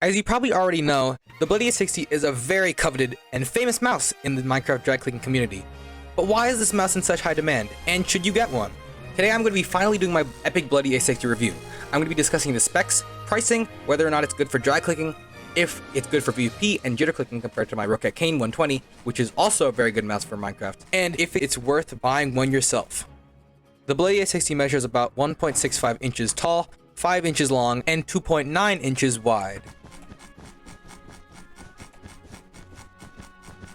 As you probably already know, the Bloody A60 is a very coveted and famous mouse in the Minecraft drag clicking community. But why is this mouse in such high demand, and should you get one? Today I'm going to be finally doing my epic Bloody A60 review. I'm going to be discussing the specs, pricing, whether or not it's good for drag clicking, if it's good for PvP and jitter clicking compared to my Rocket Cane 120, which is also a very good mouse for Minecraft, and if it's worth buying one yourself. The Bloody A60 measures about 1.65 inches tall, 5 inches long, and 2.9 inches wide,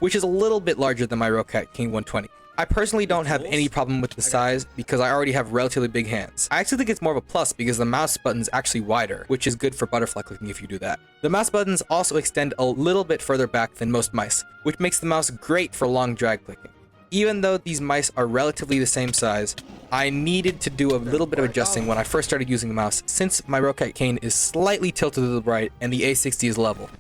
which is a little bit larger than my Rocket King 120. I personally don't have any problem with the size because I already have relatively big hands. I actually think it's more of a plus because the mouse button's actually wider, which is good for butterfly clicking if you do that. The mouse buttons also extend a little bit further back than most mice, which makes the mouse great for long drag clicking. Even though these mice are relatively the same size, I needed to do a little bit of adjusting when I first started using the mouse since my Rocket Cane is slightly tilted to the right and the A60 is level.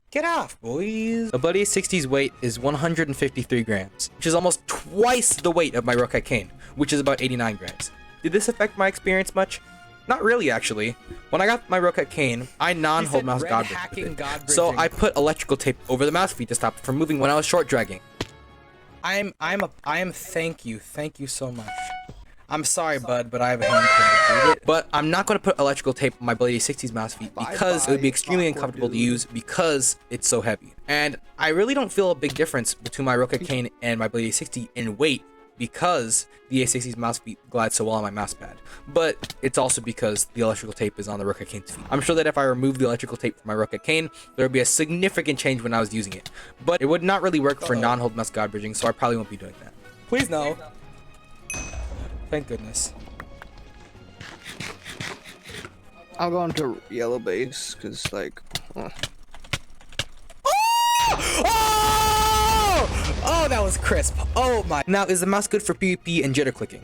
Get off, boys! The Bloody A60's weight is 153 grams, which is almost twice the weight of my Rocket Cane, which is about 89 grams. Did this affect my experience much? Not really, actually. When I got my Rocket Cane, I non-hold mouse god bridged with it. So I put electrical tape over the mouse feet to stop it from moving when I was short dragging. Thank you so much. I'm sorry, bud, but I have a hand to prove it. But I'm not going to put electrical tape on my Bloody A60's mouse feet because it would be extremely uncomfortable to use because it's so heavy. And I really don't feel a big difference between my Rocket Cane and my Bloody A60 in weight because the A60's mouse feet glide so well on my mouse pad. But it's also because the electrical tape is on the Rocket Cane's feet. I'm sure that if I remove the electrical tape from my Rocket Cane, there would be a significant change when I was using it. But it would not really work for non-hold mouse god bridging, so I probably won't be doing that. Please no. Thank goodness. I'll go into yellow base, cause like. Oh, that was crisp. Oh my. Now, is the mouse good for PvP and jitter clicking?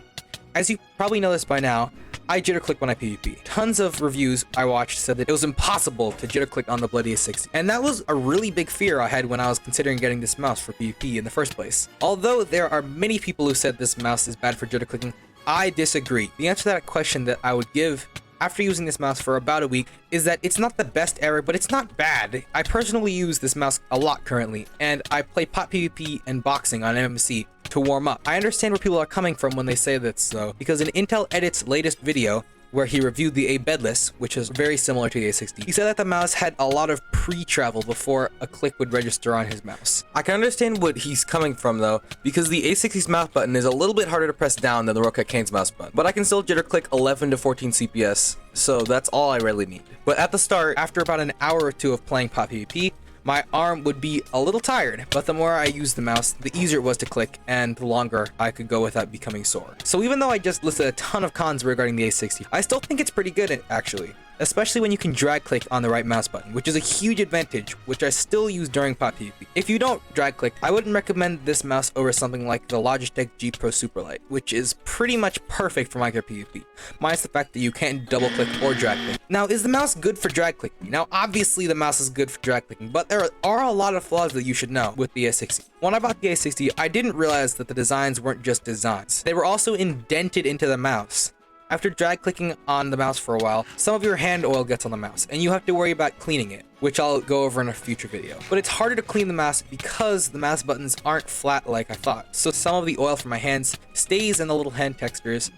As you probably know this by now, I jitter click when I PvP. Tons of reviews I watched said that it was impossible to jitter click on the Bloody A60. And that was a really big fear I had when I was considering getting this mouse for PvP in the first place. Although there are many people who said this mouse is bad for jitter clicking, I disagree. The answer to that question that I would give after using this mouse for about a week is that it's not the best ever, but it's not bad. I personally use this mouse a lot currently, and I play pot PvP and boxing on MMC to warm up. I understand where people are coming from when they say this though, because in Intel Edit's latest video, where he reviewed the A bedless, which is very similar to the A60. He said that the mouse had a lot of pre-travel before a click would register on his mouse. I can understand what he's coming from though, because the A60's mouse button is a little bit harder to press down than the Rocket Cane's mouse button. But I can still jitter click 11 to 14 CPS, so that's all I really need. But at the start, after about an hour or two of playing pot PvP, my arm would be a little tired, but the more I used the mouse, the easier it was to click, and the longer I could go without becoming sore. So even though I just listed a ton of cons regarding the A60, I still think it's pretty good actually. Especially when you can drag click on the right mouse button, which is a huge advantage, which I still use during pot PvP. If you don't drag click, I wouldn't recommend this mouse over something like the Logitech G Pro Superlight, which is pretty much perfect for Minecraft PvP, minus the fact that you can't double click or drag click. Now, is the mouse good for drag clicking? Now, obviously the mouse is good for drag clicking, but there are a lot of flaws that you should know with the A60. When I bought the A60, I didn't realize that the designs weren't just designs. They were also indented into the mouse. After drag clicking on the mouse for a while, some of your hand oil gets on the mouse, and you have to worry about cleaning it, which I'll go over in a future video. But it's harder to clean the mouse because the mouse buttons aren't flat like I thought. So some of the oil from my hands stays in the little hand textures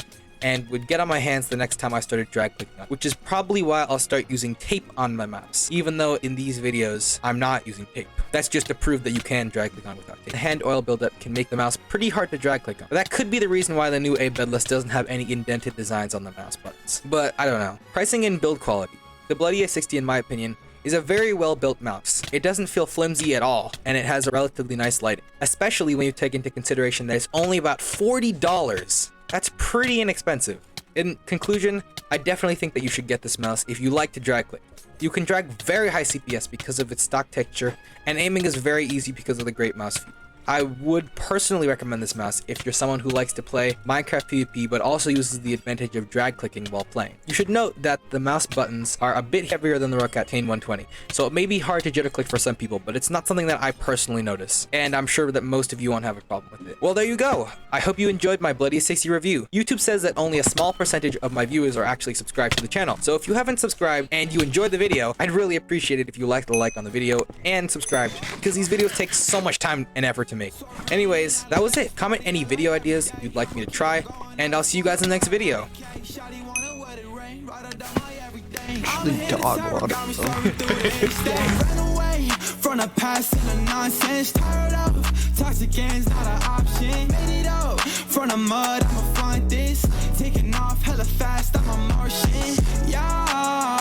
and would get on my hands the next time I started drag clicking on, which is probably why I'll start using tape on my mouse, even though in these videos I'm not using tape. That's just to prove that you can drag click on without tape. The hand oil buildup can make the mouse pretty hard to drag click on. That could be the reason why the new A bedless doesn't have any indented designs on the mouse buttons. But I don't know. Pricing and build quality. The Bloody A60, in my opinion, is a very well built mouse. It doesn't feel flimsy at all, and it has a relatively nice lighting, especially when you take into consideration that it's only about $40. That's pretty inexpensive. In conclusion, I definitely think that you should get this mouse if you like to drag click. You can drag very high CPS because of its stock texture, and aiming is very easy because of the great mouse feet. I would personally recommend this mouse if you're someone who likes to play Minecraft PvP but also uses the advantage of drag clicking while playing. You should note that the mouse buttons are a bit heavier than the Roccat Tane 120, so it may be hard to jitter click for some people, but it's not something that I personally notice, and I'm sure that most of you won't have a problem with it. Well, there you go. I hope you enjoyed my Bloody A60 review. YouTube says that only a small percentage of my viewers are actually subscribed to the channel, so if you haven't subscribed and you enjoyed the video, I'd really appreciate it if you left a like on the video and subscribed, because these videos take so much time and effort to make. Anyways, that was it. Comment any video ideas you'd like me to try, and I'll see you guys in the next video. The dog water. From the past and the nonsense, tired of toxic ends, not an option. Made it up from the mud.